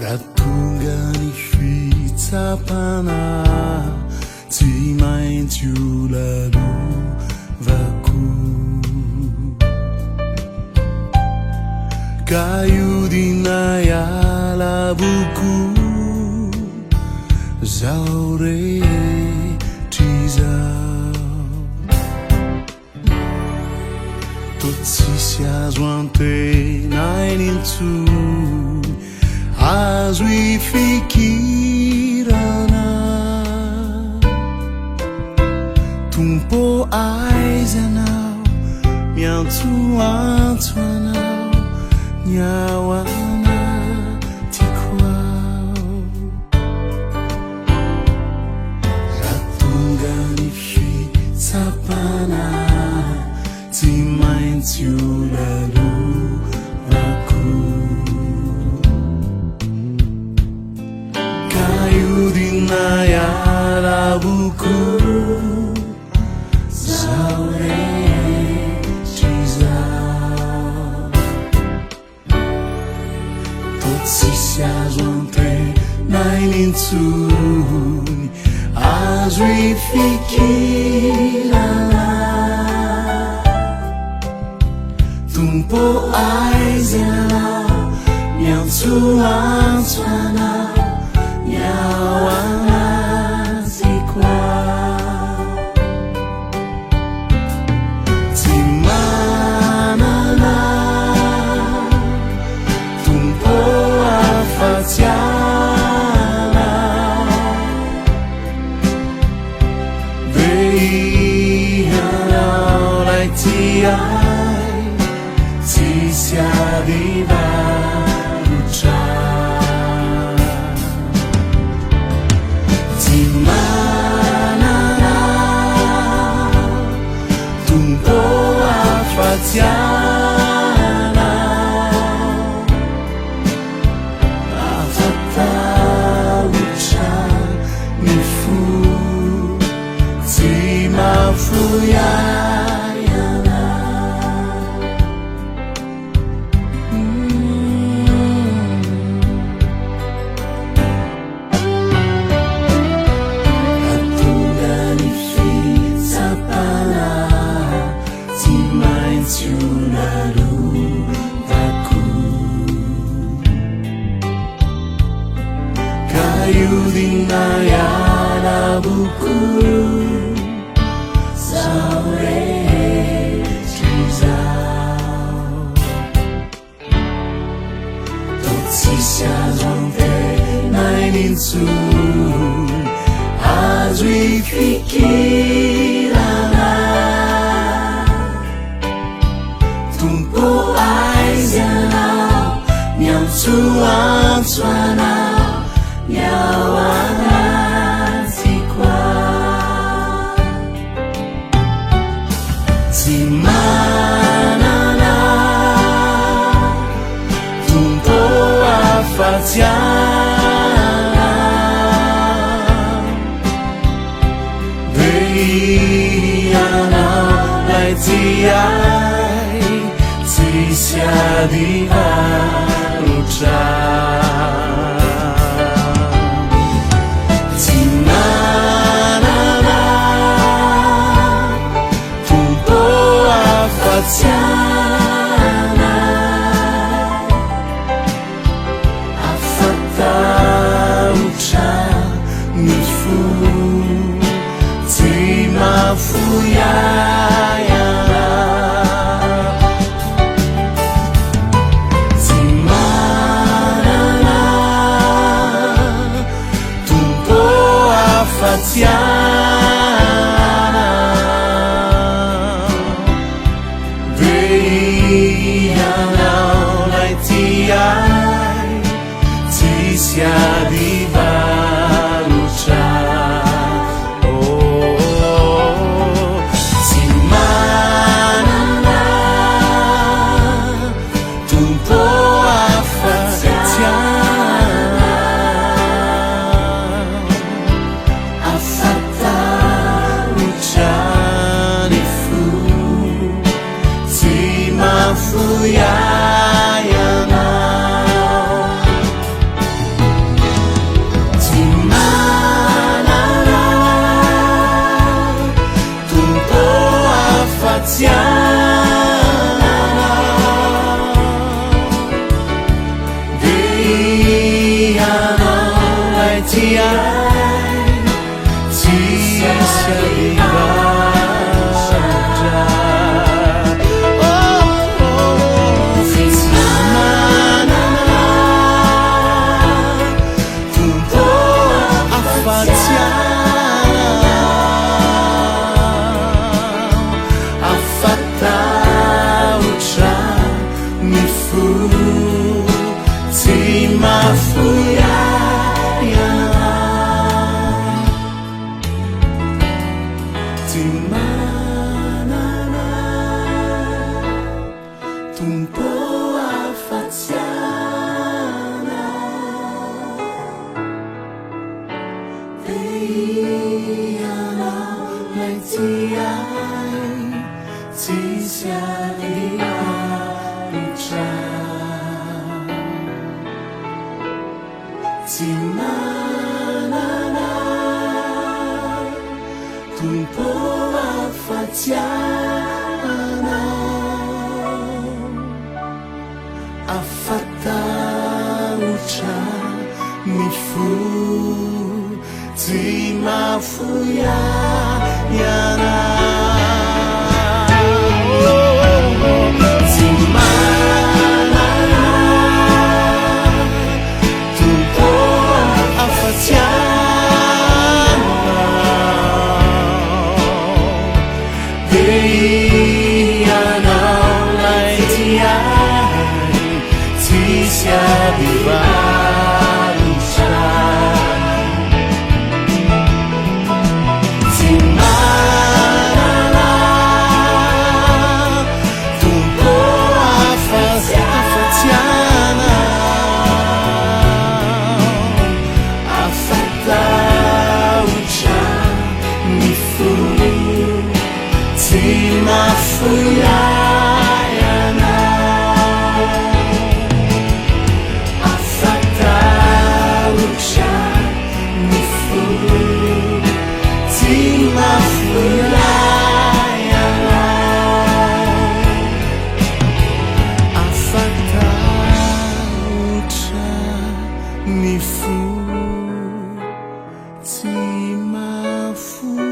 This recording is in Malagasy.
Ratongany fitsapana tsy maintsy olalovako ka iodina iala boko zao rehetr'izao to tsisy azo antenainy intsony azo ifikirana tompo aiza anao miantsoantso anao ny ao anatiko ao raha tonga ny fitsapana tsy maintsy olalovako ka iodina iala boko zao rehetr'izao to tsisy azo antenainy intsony azo ifikirana tompo aiza anao miantsoantso anao ny ao anatiko ao tsy manana tompo afa-tsy anao de ianao lay ty ai tsisy adivarotra tsy manana tompo afa-tsy anao afatahotra ny fo tsy mafoiay atongany fitsapana tsy maintsy olalovako ka iodina iala boko zao rehetr'izao to tsisy azo antenainy intsony azo ifikirana tompo aiza anao miantsoantso anao ny ao anatiko ao tsy manana tompo afa-tsy anao de ianao lay ty ai tsisy adivarotra tsy manana tompo afa-tsy anao afatahotra ny fo tsy mafoiay tsy manana tompo afa-tsy anao de ianao lay ty ai tsisy adivarotra tsy manana tompo afa-tsy anao afatahotra ny fo tsy mafoiay anao jadi alucan di mana tumpo afajana afata ucha mifu di mafuya yana Mifu, ti mafu.